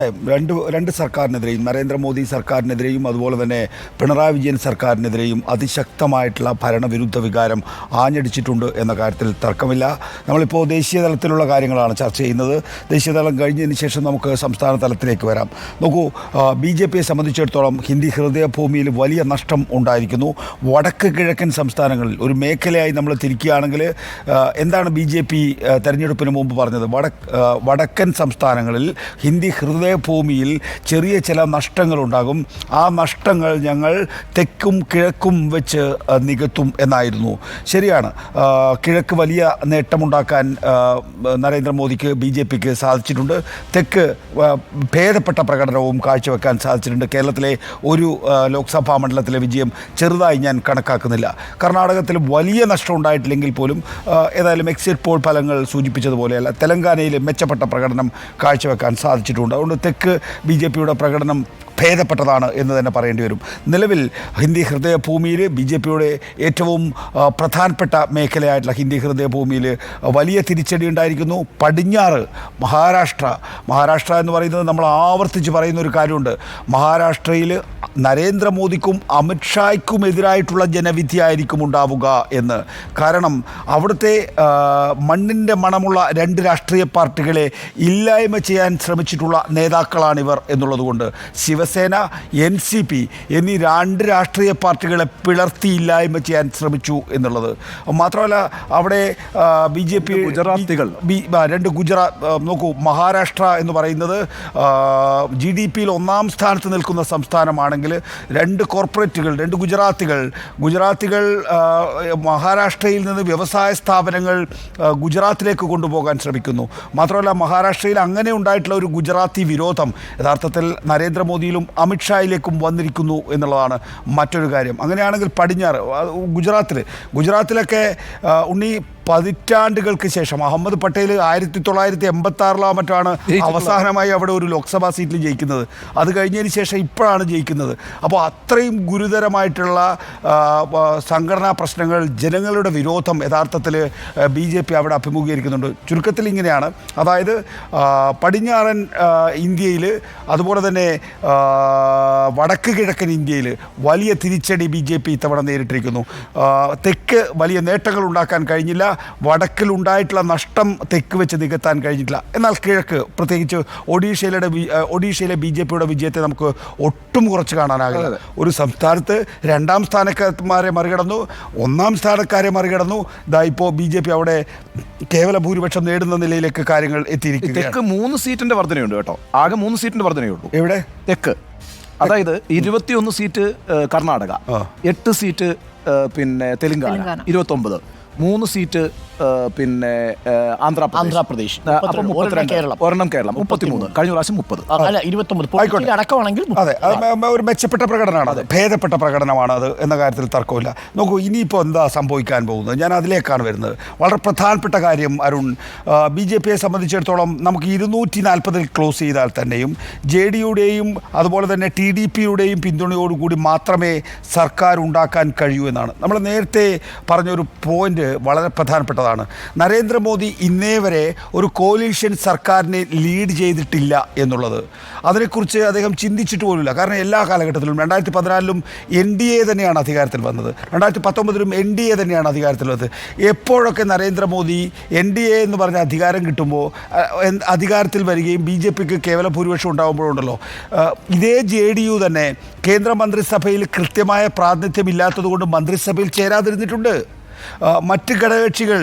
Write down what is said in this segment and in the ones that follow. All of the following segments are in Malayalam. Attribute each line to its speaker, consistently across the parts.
Speaker 1: രണ്ട് സർക്കാരിനെതിരെയും നരേന്ദ്രമോദി സർക്കാരിനെതിരെയും അതുപോലെ തന്നെ പിണറായി വിജയൻ സർക്കാരിനെതിരെയും അതിശക്തമായിട്ടുള്ള ഭരണവിരുദ്ധ വികാരം ആഞ്ഞടിച്ചിട്ടുണ്ട് എന്ന കാര്യത്തിൽ തർക്കമില്ല. നമ്മളിപ്പോൾ ദേശീയ തലത്തിലുള്ള കാര്യങ്ങളാണ് ചർച്ച ചെയ്യുന്നത്. ദേശീയ തലം കഴിഞ്ഞതിന് ശേഷം നമുക്ക് സംസ്ഥാന തലത്തിലേക്ക് വരാം. നോക്കൂ, BJPയെ സംബന്ധിച്ചിടത്തോളം ഹിന്ദി ഹൃദയഭൂമിയിൽ വലിയ നഷ്ടം ഉണ്ടായിരിക്കുന്നു. വടക്ക് കിഴക്കൻ സംസ്ഥാനങ്ങളിൽ ഒരു മേഖലയായി നമ്മൾ തിരിക്കുകയാണെങ്കിൽ എന്താണ് BJP തെരഞ്ഞെടുപ്പിന് മുമ്പ് പറഞ്ഞത്? വടക്കൻ സംസ്ഥാനങ്ങളിൽ ഹിന്ദി ഭൂമിയിൽ ചെറിയ ചില നഷ്ടങ്ങളുണ്ടാകും. ആ നഷ്ടങ്ങൾ ഞങ്ങൾ തെക്കും കിഴക്കും വെച്ച് നികത്തും എന്നായിരുന്നു. ശരിയാണ്, കിഴക്ക് വലിയ നേട്ടമുണ്ടാക്കാൻ നരേന്ദ്രമോദിക്ക് BJPക്ക് സാധിച്ചിട്ടുണ്ട്. തെക്ക് ഭേദപ്പെട്ട പ്രകടനവും കാഴ്ചവെക്കാൻ സാധിച്ചിട്ടുണ്ട്. കേരളത്തിലെ ഒരു ലോക്സഭാ മണ്ഡലത്തിലെ വിജയം ചെറുതായി ഞാൻ കണക്കാക്കുന്നില്ല. കർണാടകത്തിൽ വലിയ നഷ്ടം ഉണ്ടായിട്ടില്ലെങ്കിൽ പോലും ഏതായാലും എക്സിറ്റ് പോൾ ഫലങ്ങൾ സൂചിപ്പിച്ചതുപോലെയല്ല, തെലങ്കാനയിൽ മെച്ചപ്പെട്ട പ്രകടനം കാഴ്ചവെക്കാൻ സാധിച്ചിട്ടുണ്ട്. അതുകൊണ്ട് തെക്ക് BJPയുടെ പ്രകടനം ഭേദപ്പെട്ടതാണ് എന്ന് തന്നെ പറയേണ്ടി വരും. നിലവിൽ ഹിന്ദി ഹൃദയഭൂമിയിൽ BJPയുടെ ഏറ്റവും പ്രധാനപ്പെട്ട മേഖലയായിട്ടുള്ള ഹിന്ദി ഹൃദയഭൂമിയിൽ വലിയ തിരിച്ചടി ഉണ്ടായിരിക്കുന്നു. പടിഞ്ഞാറ് മഹാരാഷ്ട്ര എന്ന് പറയുന്നത് നമ്മൾ ആവർത്തിച്ച് പറയുന്ന ഒരു കാര്യമുണ്ട്. മഹാരാഷ്ട്രയിൽ നരേന്ദ്രമോദിക്കും അമിത്ഷായ്ക്കും എതിരായിട്ടുള്ള ജനവിധിയായിരിക്കും ഉണ്ടാവുക എന്ന്. കാരണം അവിടുത്തെ മണ്ണിൻ്റെ മണമുള്ള രണ്ട് രാഷ്ട്രീയ പാർട്ടികളെ ഇല്ലായ്മ ചെയ്യാൻ ശ്രമിച്ചിട്ടുള്ള നേതാക്കളാണിവർ എന്നുള്ളതുകൊണ്ട് ശിവസേന, NCP എന്നീ രണ്ട് രാഷ്ട്രീയ പാർട്ടികളെ പിളർത്തി ഇല്ലായ്മ ചെയ്യാൻ ശ്രമിച്ചു എന്നുള്ളത് മാത്രമല്ല, അവിടെ BJP ഗുജറാത്തികൾ നോക്കൂ, മഹാരാഷ്ട്ര എന്ന് പറയുന്നത് GDPയിൽ ഒന്നാം സ്ഥാനത്ത് നിൽക്കുന്ന സംസ്ഥാനമാണെങ്കിൽ രണ്ട് ഗുജറാത്തികൾ മഹാരാഷ്ട്രയിൽ നിന്ന് വ്യവസായ സ്ഥാപനങ്ങൾ ഗുജറാത്തിലേക്ക് കൊണ്ടുപോകാൻ ശ്രമിക്കുന്നു. മാത്രമല്ല, മഹാരാഷ്ട്രയിൽ അങ്ങനെ ഉണ്ടായിട്ടുള്ള ഒരു ഗുജറാത്തി വിരോധം യഥാർത്ഥത്തിൽ നരേന്ദ്രമോദിയിലും അമിത്ഷായിലേക്കും വന്നിരിക്കുന്നു എന്നുള്ളതാണ് മറ്റൊരു കാര്യം. അങ്ങനെയാണെങ്കിൽ പടിഞ്ഞാറ് ഗുജറാത്തിലൊക്കെ ഉണ്ണി പതിറ്റാണ്ടുകൾക്ക് ശേഷം അഹമ്മദ് പട്ടേൽ 1986 മറ്റാണ് അവസാനമായി അവിടെ ഒരു ലോക്സഭാ സീറ്റിൽ ജയിക്കുന്നത്. അത് കഴിഞ്ഞതിന് ശേഷം ഇപ്പോഴാണ് ജയിക്കുന്നത്. അപ്പോൾ അത്രയും ഗുരുതരമായിട്ടുള്ള സംഘടനാ പ്രശ്നങ്ങൾ, ജനങ്ങളുടെ വിരോധം യഥാർത്ഥത്തിൽ BJP അവിടെ അഭിമുഖീകരിക്കുന്നുണ്ട്. ചുരുക്കത്തിൽ ഇങ്ങനെയാണ്. അതായത് പടിഞ്ഞാറൻ ഇന്ത്യയിൽ അതുപോലെ തന്നെ വടക്ക് കിഴക്കൻ ഇന്ത്യയിൽ വലിയ തിരിച്ചടി BJP ഇത്തവണ നേരിട്ടിരിക്കുന്നു. തെക്ക് വലിയ നേട്ടങ്ങൾ ഉണ്ടാക്കാൻ കഴിഞ്ഞില്ല. വടക്കിലുണ്ടായിട്ടുള്ള നഷ്ടം തെക്ക് വെച്ച് നികത്താൻ കഴിഞ്ഞിട്ടില്ല. എന്നാൽ കിഴക്ക്, പ്രത്യേകിച്ച് ഒഡീഷയിലെ BJPയുടെ വിജയത്തെ നമുക്ക് ഒട്ടും കുറച്ച് കാണാനാകില്ല. ഒരു സംസ്ഥാനത്ത് രണ്ടാം സ്ഥാനക്കാരെ മറികടന്നു, ഒന്നാം സ്ഥാനക്കാരെ മറികടന്നു. ഇപ്പോൾ BJP അവിടെ കേവല ഭൂരിപക്ഷം നേടുന്ന നിലയിലേക്ക് കാര്യങ്ങൾ എത്തിയിരിക്കുന്നു.
Speaker 2: തെക്ക് 3 സീറ്റിന്റെ വർധനയുണ്ട് കേട്ടോ. ആകെ 3 സീറ്റിന്റെ വർധനയുള്ളൂ.
Speaker 1: എവിടെ?
Speaker 2: തെക്ക്. അതായത് 21 സീറ്റ് കർണാടക, 8 സീറ്റ് പിന്നെ തെലങ്കാന, 29, 3 സീറ്റ് പിന്നെ ആന്ധ്രാപ്രദേശ്, ഒരെണ്ണം കേരളം, 33. കഴിഞ്ഞ പ്രാവശ്യം 30
Speaker 1: അടക്കമാണെങ്കിൽ അതെ, ഒരു മെച്ചപ്പെട്ട പ്രകടനമാണ് അത്, ഭേദപ്പെട്ട പ്രകടനമാണ് അത് എന്ന കാര്യത്തിൽ തർക്കമില്ല. നോക്കൂ, ഇനിയിപ്പോൾ എന്താ സംഭവിക്കാൻ പോകുന്നത്? ഞാൻ അതിലേക്കാണ് വരുന്നത്. വളരെ പ്രധാനപ്പെട്ട കാര്യം അരുൺ, BJPയെ സംബന്ധിച്ചിടത്തോളം നമുക്ക് 240 ക്ലോസ് ചെയ്താൽ തന്നെയും JDയുടെയും അതുപോലെ തന്നെ TDPയുടെയും പിന്തുണയോടുകൂടി മാത്രമേ സർക്കാർ ഉണ്ടാക്കാൻ കഴിയൂ എന്നാണ്. നമ്മൾ നേരത്തെ പറഞ്ഞൊരു പോയിന്റ് വളരെ പ്രധാനപ്പെട്ടതാണ്. നരേന്ദ്രമോദി ഇന്നേ വരെ ഒരു കോലീഷൻ സർക്കാരിനെ ലീഡ് ചെയ്തിട്ടില്ല എന്നുള്ളത്. അതിനെക്കുറിച്ച് അദ്ദേഹം ചിന്തിച്ചിട്ട് പോലുമില്ല. കാരണം എല്ലാ കാലഘട്ടത്തിലും 2014 NDA തന്നെയാണ് അധികാരത്തിൽ വന്നത്, 2019 NDA തന്നെയാണ് അധികാരത്തിൽ വന്നത്. എപ്പോഴൊക്കെ നരേന്ദ്രമോദി NDA എന്ന് പറഞ്ഞ അധികാരം കിട്ടുമ്പോൾ അധികാരത്തിൽ വരികയും BJPക്ക് കേവല ഭൂരിപക്ഷം ഉണ്ടാകുമ്പോഴുണ്ടല്ലോ, ഇതേ JDU തന്നെ കേന്ദ്രമന്ത്രിസഭയിൽ കൃത്യമായ പ്രാതിനിധ്യമില്ലാത്തതുകൊണ്ട് മന്ത്രിസഭയിൽ ചേരാതിരുന്നിട്ടുണ്ട്. മറ്റ് ഘടകകക്ഷികൾ,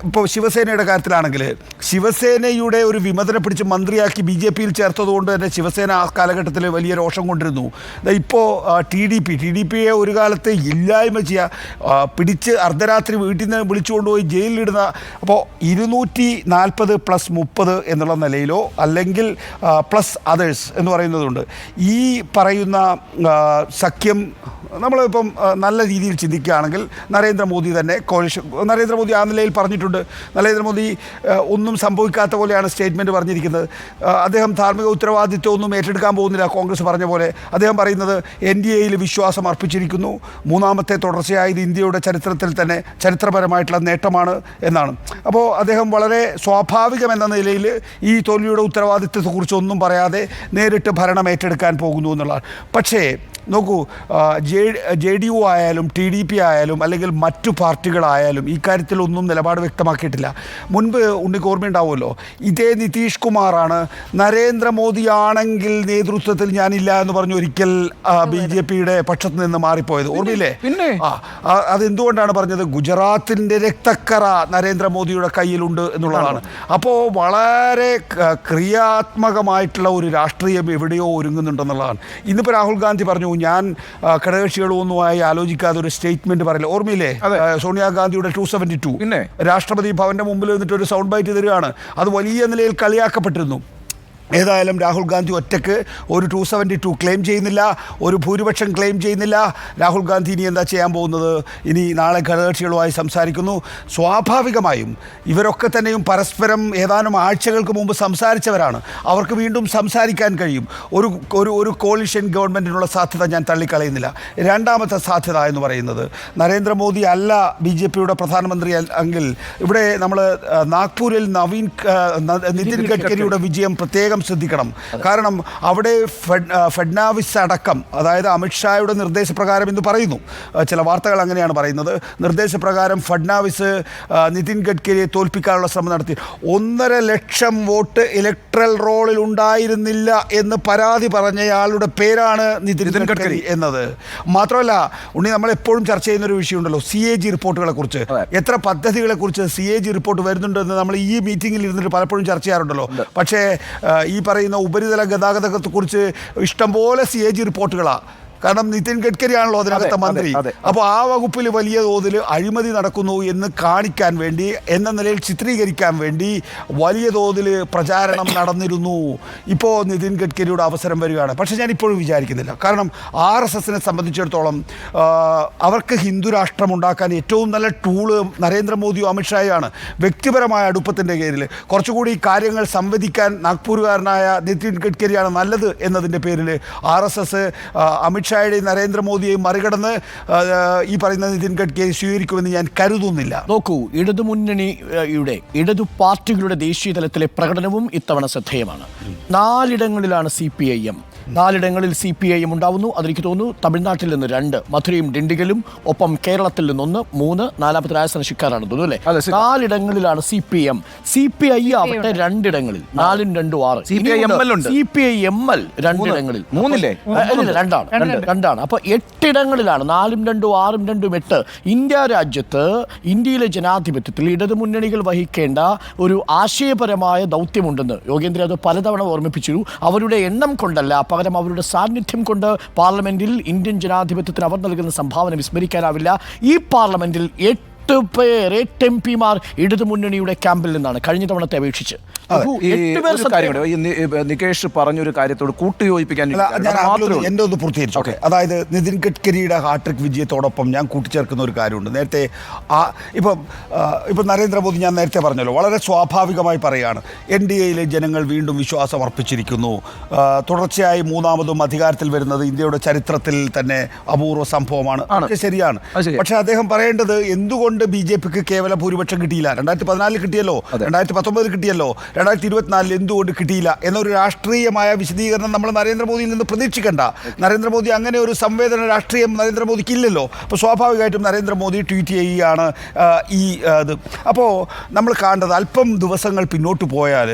Speaker 1: ഇപ്പോൾ ശിവസേനയുടെ കാര്യത്തിലാണെങ്കിൽ ശിവസേനയുടെ ഒരു വിമതനെ പിടിച്ച് മന്ത്രിയാക്കി BJPയിൽ ചേർത്തതുകൊണ്ട് തന്നെ ശിവസേന ആ കാലഘട്ടത്തിൽ വലിയ രോഷം കൊണ്ടിരുന്നു. ഇപ്പോൾ TDPയെ ഒരു കാലത്ത് ഇല്ലായ്മ ചെയ്യുക, പിടിച്ച് അർദ്ധരാത്രി വീട്ടിൽ നിന്ന് വിളിച്ചുകൊണ്ടുപോയി ജയിലിലിടുന്ന. അപ്പോൾ 240 + 30 എന്നുള്ള നിലയിലോ അല്ലെങ്കിൽ പ്ലസ് അതേഴ്സ് എന്ന് പറയുന്നതുണ്ട്. ഈ പറയുന്ന സഖ്യം നമ്മളിപ്പം നല്ല രീതിയിൽ ചിന്തിക്കുകയാണെങ്കിൽ നരേന്ദ്രമോദി തന്നെ തന്നെ കോalition നരേന്ദ്രമോദി ആ നിലയിൽ പറഞ്ഞിട്ടുണ്ട്. നരേന്ദ്രമോദി ഒന്നും സംഭവിക്കാത്ത പോലെയാണ് സ്റ്റേറ്റ്മെൻറ്റ് പറഞ്ഞിരിക്കുന്നത്. അദ്ദേഹം ധാർമ്മിക ഉത്തരവാദിത്വമൊന്നും ഏറ്റെടുക്കാൻ പോകുന്നില്ല. കോൺഗ്രസ് പറഞ്ഞ പോലെ അദ്ദേഹം പറയുന്നത് NDAയിൽ വിശ്വാസം അർപ്പിച്ചിരിക്കുന്നു, മൂന്നാമത്തെ തുടർച്ചയായത് ഇന്ത്യയുടെ ചരിത്രത്തിൽ തന്നെ ചരിത്രപരമായിട്ടുള്ള നേട്ടമാണ് എന്നാണ്. അപ്പോൾ അദ്ദേഹം വളരെ സ്വാഭാവികമെന്ന നിലയിൽ ഈ തോൽവിയുടെ ഉത്തരവാദിത്വത്തെക്കുറിച്ചൊന്നും പറയാതെ നേരിട്ട് ഭരണം ഏറ്റെടുക്കാൻ പോകുന്നു എന്നുള്ളതാണ്. പക്ഷേ നോക്കൂ, JDU ആയാലും TDP ആയാലും അല്ലെങ്കിൽ മറ്റു പാർട്ടികളായാലും ഈ കാര്യത്തിലൊന്നും നിലപാട് വ്യക്തമാക്കിയിട്ടില്ല. മുൻപ് ഉണ്ണിക്ക് ഓർമ്മയുണ്ടാവുമല്ലോ, ഇതേ നിതീഷ് കുമാറാണ് നരേന്ദ്രമോദിയാണെങ്കിൽ നേതൃത്വത്തിൽ ഞാനില്ല എന്ന് പറഞ്ഞ് ഒരിക്കൽ BJPയുടെ പക്ഷത്ത് നിന്ന് മാറിപ്പോയത്. ഓർമ്മയില്ലേ?
Speaker 2: പിന്നെ
Speaker 1: അതെന്തുകൊണ്ടാണ് പറഞ്ഞത്? ഗുജറാത്തിൻ്റെ രക്തക്കറ നരേന്ദ്രമോദിയുടെ കയ്യിലുണ്ട് എന്നുള്ളതാണ്. അപ്പോൾ വളരെ ക്രിയാത്മകമായിട്ടുള്ള ഒരു രാഷ്ട്രീയം എവിടെയോ ഒരുങ്ങുന്നുണ്ടെന്നുള്ളതാണ്. ഇന്നിപ്പോൾ രാഹുൽ ഗാന്ധി പറഞ്ഞു, ഞാൻ ഘടകകക്ഷികളൊന്നുമായി ആലോചിക്കാതെ ഒരു സ്റ്റേറ്റ്മെന്റ് പറയില്ല. ഓർമ്മയില്ലേ? സോണിയാഗാന്ധിയുടെ 272 രാഷ്ട്രപതി ഭവന്റെ മുമ്പിൽ നിന്നിട്ട് ഒരു സൗണ്ട് ബൈറ്റ് തരികയാണ്. അത് വലിയ നിലയിൽ കളിയാക്കപ്പെട്ടിരുന്നു. ഏതായാലും രാഹുൽ ഗാന്ധി ഒറ്റയ്ക്ക് ഒരു 272 ക്ലെയിം ചെയ്യുന്നില്ല, ഒരു ഭൂരിപക്ഷം ക്ലെയിം ചെയ്യുന്നില്ല. രാഹുൽ ഗാന്ധി ഇനി എന്താ ചെയ്യാൻ പോകുന്നത്? ഇനി നാളെ ഘടകകക്ഷികളുമായി സംസാരിക്കുന്നു. സ്വാഭാവികമായും ഇവരൊക്കെ തന്നെയും പരസ്പരം ഏതാനും ആഴ്ചകൾക്ക് മുമ്പ് സംസാരിച്ചവരാണ്. അവർക്ക് വീണ്ടും സംസാരിക്കാൻ കഴിയും. ഒരു കോalition ഗവൺമെൻറ്റിനുള്ള സാധ്യത ഞാൻ തള്ളിക്കളയുന്നില്ല. രണ്ടാമത്തെ സാധ്യത എന്ന് പറയുന്നത് നരേന്ദ്രമോദി അല്ല BJPയുടെ പ്രധാനമന്ത്രി എങ്കിൽ ഇവിടെ നമ്മൾ നാഗ്പൂരിൽ നിതിൻ ഗഡ്കരിയുടെ വിജയം പ്രത്യേകം ശ്രദ്ധിക്കണം. കാരണം അവിടെ ഫഡ്നാവിസ് അടക്കം, അതായത് അമിത്ഷായുടെ നിർദ്ദേശപ്രകാരം എന്ന് പറയുന്നു, ചില വാർത്തകൾ അങ്ങനെയാണ് പറയുന്നത്, നിർദ്ദേശപ്രകാരം ഫഡ്നാവിസ് നിതിൻ ഗഡ്കരിയെ തോൽപ്പിക്കാനുള്ള ശ്രമം നടത്തി. 1.5 ലക്ഷം വോട്ട് ഇലക്ട്രൽ റോളിൽ ഉണ്ടായിരുന്നില്ല എന്ന് പരാതി പറഞ്ഞയാളുടെ പേരാണ് നിതിൻ ഗഡ്കരി എന്നത്. മാത്രമല്ല ഉണ്ണി, നമ്മളെപ്പോഴും ചർച്ച ചെയ്യുന്നൊരു വിഷയമുണ്ടല്ലോ, CAG റിപ്പോർട്ടുകളെ കുറിച്ച്. എത്ര പദ്ധതികളെ കുറിച്ച് CAG റിപ്പോർട്ട് വരുന്നുണ്ടെന്ന് നമ്മൾ ഈ മീറ്റിങ്ങിൽ ഇരുന്നിട്ട് പലപ്പോഴും ചർച്ച ചെയ്യാറുണ്ടല്ലോ. പക്ഷേ ഈ പറയുന്ന ഉപരിതല ഗതാഗതത്തെക്കുറിച്ച് ഇഷ്ടംപോലെ CAG റിപ്പോർട്ടുകളാണ്. കാരണം നിതിൻ ഗഡ്കരിയാണല്ലോ അതിനകത്തെ മന്ത്രി. അപ്പോൾ ആ വകുപ്പിൽ വലിയ തോതിൽ അഴിമതി നടക്കുന്നു എന്ന് കാണിക്കാൻ വേണ്ടി, എന്ന നിലയിൽ ചിത്രീകരിക്കാൻ വേണ്ടി വലിയ തോതിൽ പ്രചാരണം നടന്നിരുന്നു. ഇപ്പോൾ നിതിൻ ഗഡ്കരിയുടെ അവസരം വരികയാണ്. പക്ഷേ ഞാൻ ഇപ്പോഴും വിചാരിക്കുന്നില്ല. കാരണം RSSനെ സംബന്ധിച്ചിടത്തോളം അവർക്ക് ഹിന്ദു രാഷ്ട്രം ഉണ്ടാക്കാൻ ഏറ്റവും നല്ല ടൂള് നരേന്ദ്രമോദിയോ അമിത്ഷായാണ്. വ്യക്തിപരമായ അടുപ്പത്തിൻ്റെ പേരിൽ കുറച്ചുകൂടി കാര്യങ്ങൾ സംവദിക്കാൻ നാഗ്പൂരുകാരനായ നിതിൻ ഗഡ്കരിയാണ് നല്ലത് എന്നതിൻ്റെ പേരിൽ RSS അമിത്ഷായുടെയും നരേന്ദ്രമോദിയെയും മറികടന്ന് ഈ പറയുന്ന നിതിൻ ഗഡ്കരി സ്വീകരിക്കുമെന്ന് ഞാൻ കരുതുന്നില്ല.
Speaker 3: നോക്കൂ, ഇടതുമുന്നണിയുടെ ഇടതു പാർട്ടികളുടെ ദേശീയ തലത്തിലെ പ്രകടനവും ഇത്തവണ ശ്രദ്ധേയമാണ്. 4 ഇടങ്ങളിലാണ് CPIM. 4 ഇടങ്ങളിൽ CPIM ഉണ്ടാവുന്നു. അതെനിക്ക് തോന്നുന്നു തമിഴ്നാട്ടിൽ നിന്ന് 2, മധുരയും ഡിണ്ടിഗലും, ഒപ്പം കേരളത്തിൽ നിന്ന് 1, 3, 4 രാജസ്ഥാൻ ശിക്കാറാണ് തോന്നുന്നു അല്ലേ? 4 ഇടങ്ങളിലാണ് CPM. CPI ആവട്ടെ 2 ഇടങ്ങളിൽ, 4ഉം 2ഉം 6. CPIML 2 ഇടങ്ങളിൽ, 2ആണ്. അപ്പൊ 8 ഇടങ്ങളിലാണ്. 4ഉം 2ഉം 6ഉം 2ഉം 8. ഇന്ത്യ രാജ്യത്ത്, ഇന്ത്യയിലെ ജനാധിപത്യത്തിൽ ഇടതുമുന്നണികൾ വഹിക്കേണ്ട ഒരു ആശയപരമായ ദൗത്യമുണ്ടെന്ന് യോഗേന്ദ്ര അത് പലതവണ ഓർമ്മിപ്പിച്ചു. അവരുടെ എണ്ണം കൊണ്ടല്ല, പകരം അവരുടെ സാന്നിധ്യം കൊണ്ട് പാർലമെന്റിൽ ഇന്ത്യൻ ജനാധിപത്യത്തിന് അവർ നൽകുന്ന സംഭാവന വിസ്മരിക്കാനാവില്ല. ഈ പാർലമെന്റിൽ 8 MP-മാർ ഇടതുമുന്നണിയുടെ ക്യാമ്പിൽ നിന്നാണ് കഴിഞ്ഞ തവണത്തെ അപേക്ഷിച്ച്.
Speaker 2: നികേഷ് പറഞ്ഞൊരു കാര്യത്തോട് കൂട്ടിയോജിപ്പിക്കാൻ
Speaker 1: എൻ്റെ ഒന്ന് പൂർത്തീകരിച്ചു. അതായത് നിതിൻ ഗഡ്കരിയുടെ ഹാട്രിക് വിജയത്തോടൊപ്പം ഞാൻ കൂട്ടിച്ചേർക്കുന്ന ഒരു കാര്യമുണ്ട്. നേരത്തെ ഇപ്പം നരേന്ദ്രമോദി, ഞാൻ നേരത്തെ പറഞ്ഞല്ലോ, വളരെ സ്വാഭാവികമായി പറയുകയാണ്, NDAയിലെ ജനങ്ങൾ വീണ്ടും വിശ്വാസം അർപ്പിച്ചിരിക്കുന്നു. തുടർച്ചയായി 3ാമതും അധികാരത്തിൽ വരുന്നത് ഇന്ത്യയുടെ ചരിത്രത്തിൽ തന്നെ അപൂർവ സംഭവമാണ്. ശരിയാണ്. പക്ഷെ അദ്ദേഹം പറയേണ്ടത് എന്തുകൊണ്ട് BJPക്ക് കേവല ഭൂരിപക്ഷം കിട്ടിയില്ല? 2014 കിട്ടിയല്ലോ, 2019 കിട്ടിയല്ലോ, 2024 എന്തുകൊണ്ട് കിട്ടിയില്ല എന്നൊരു രാഷ്ട്രീയമായ വിശദീകരണം നമ്മൾ നരേന്ദ്രമോദിയിൽ നിന്ന് പ്രതീക്ഷിക്കേണ്ട. നരേന്ദ്രമോദി അങ്ങനെ ഒരു സംവേദന രാഷ്ട്രീയം നരേന്ദ്രമോദിക്ക് ഇല്ലല്ലോ. അപ്പോൾ സ്വാഭാവികമായിട്ടും നരേന്ദ്രമോദി ട്വീറ്റ് ചെയ്യുകയാണ് ഈ ഇത്. അപ്പോൾ നമ്മൾ കാണേണ്ടത് അല്പം ദിവസങ്ങൾ പിന്നോട്ട് പോയാൽ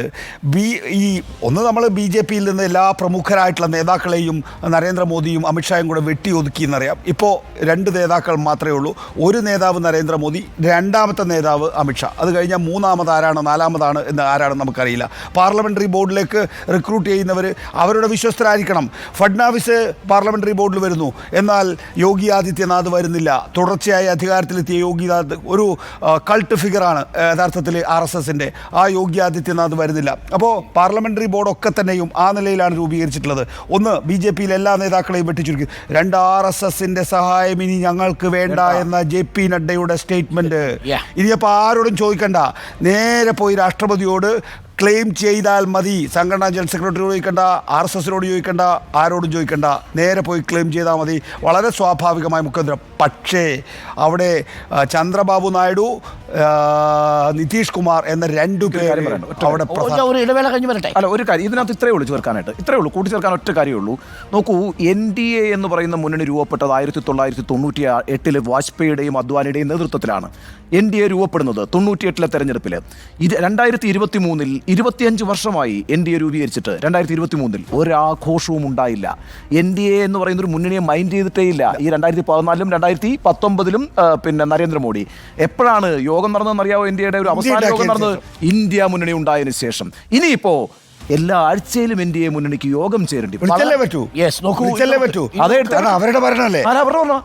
Speaker 1: നമ്മൾ BJPയിൽ നിന്ന് എല്ലാ പ്രമുഖരായിട്ടുള്ള നേതാക്കളെയും നരേന്ദ്രമോദിയും അമിത്ഷായും കൂടെ വെട്ടി ഒതുക്കി എന്നറിയാം. ഇപ്പോൾ 2 നേതാക്കൾ മാത്രമേ ഉള്ളൂ. ഒരു നേതാവ് നരേന്ദ്രമോദി, 2ാമത്തെ നേതാവ് അമിത്ഷാ. അത് കഴിഞ്ഞാൽ 3ാമത് ആരാണ്, 4ാമതാണ് എന്ന് ആരാണെന്ന് നമുക്കറിയില്ല. പാർലമെൻ്ററി ബോർഡിലേക്ക് റിക്രൂട്ട് ചെയ്യുന്നവർ അവരുടെ വിശ്വസ്തരായിരിക്കണം. ഫഡ്നാവിസ് പാർലമെൻ്ററി ബോർഡിൽ വരുന്നു, എന്നാൽ യോഗി ആദിത്യനാഥ് വരുന്നില്ല. തുടർച്ചയായി അധികാരത്തിലെത്തിയ യോഗി ഒരു കൾട്ട് ഫിഗറാണ് യഥാർത്ഥത്തിൽ RSSൻ്റെ. ആ യോഗി ആദിത്യനാഥ് വരുന്നില്ല. അപ്പോൾ പാർലമെൻ്ററി ബോർഡൊക്കെ തന്നെയും ആ നിലയിലാണ് രൂപീകരിച്ചിട്ടുള്ളത്. ഒന്ന്, BJPയിലെ എല്ലാ നേതാക്കളെയും വെട്ടിച്ചുരുക്കി. 2, RSSൻ്റെ സഹായം ഇനി ഞങ്ങൾക്ക് വേണ്ട എന്ന JP നഡ്ഡയുടെ സ്റ്റേറ്റ്മെന്റ്.
Speaker 3: Yeah.
Speaker 1: ഇനിയപ്പോൾ ആരോടും ചോദിക്കണ്ട, നേരെ പോയി രാഷ്ട്രപതിയോട് ക്ലെയിം ചെയ്താൽ മതി. സംഘടനാ ജനറൽ സെക്രട്ടറിയോട് ചോദിക്കണ്ട, RSSനോട് ചോദിക്കണ്ട, ആരോടും ചോദിക്കണ്ട, നേരെ പോയി ക്ലെയിം ചെയ്താൽ മതി. വളരെ സ്വാഭാവികമായ മുഖ്യമന്ത്രി. പക്ഷേ അവിടെ ചന്ദ്രബാബു നായിഡു, നിതീഷ് കുമാർ എന്ന രണ്ടു പേര് അവിടെ
Speaker 3: ഒരു ഇടവേള കഴിഞ്ഞ് വരട്ടെ.
Speaker 2: അല്ല, ഒരു കാര്യം ഇതിനകത്ത് ഇത്രയേ ഉള്ളൂ ചേർക്കാനായിട്ട്, ഇത്രയേ ഉള്ളൂ, കൂട്ടിച്ചേർക്കാൻ ഒറ്റ കാര്യമേ ഉള്ളൂ. നോക്കൂ, NDA എന്ന് പറയുന്ന മുന്നണി രൂപപ്പെട്ടത് 1998 വാജ്പേയിയുടെയും അദ്വാനിയുടെയും നേതൃത്വത്തിലാണ്. NDA രൂപപ്പെടുന്നത് 98 തെരഞ്ഞെടുപ്പിൽ. 2023 25 വർഷമായി NDA രൂപീകരിച്ചിട്ട് 2023 ഒരാഘോഷവും ഉണ്ടായില്ല. NDA എന്ന് പറയുന്ന ഒരു മുന്നണിയെ മൈൻഡ് ചെയ്തിട്ടേ ഇല്ല. ഈ 2014 2019 പിന്നെ നരേന്ദ്രമോദി എപ്പോഴാണ് യോഗം നടന്നതെന്ന് അറിയാവോ? NDAയുടെ ഒരു അവസാന യോഗം നടന്നത് ഇന്ത്യ മുന്നണി ഉണ്ടായതിനു ശേഷം. ഇനിയിപ്പോ എല്ലാ ആഴ്ചയിലും NDA മുന്നണിക്ക് യോഗം ചേരേണ്ടി
Speaker 1: വിളിച്ചല്ലേ പറ്റൂ.
Speaker 3: Yes, നോക്കൂ,
Speaker 1: വിളിച്ചല്ലേ പറ്റൂ. അവരുടെ ഭരണമല്ലേ.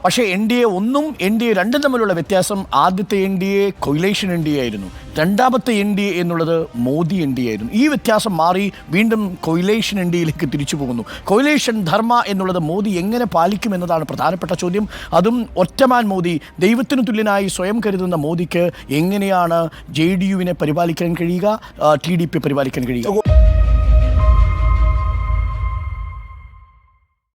Speaker 3: പക്ഷേ NDA 1ഉം NDA 2ഉം തമ്മിലുള്ള വ്യത്യാസം, ആദ്യത്തെ NDA കൊയിലേഷൻ NDA ആയിരുന്നു, രണ്ടാമത്തെ NDA എന്നുള്ളത് മോദി NDA ആയിരുന്നു. ഈ വ്യത്യാസം മാറി വീണ്ടും കൊയിലേഷൻ NDAയിലേക്ക് തിരിച്ചു പോകുന്നു. കൊയിലേഷൻ ധർമ്മ എന്നുള്ളത് മോദി എങ്ങനെ പാലിക്കും എന്നതാണ് പ്രധാനപ്പെട്ട ചോദ്യം. അതും ഒറ്റമാൻ മോദി, ദൈവത്തിന് തുല്യനായി സ്വയം കരുതുന്ന മോദിക്ക് എങ്ങനെയാണ് JDUവിനെ പരിപാലിക്കാൻ കഴിയുക, TDP പരിപാലിക്കാൻ കഴിയുക?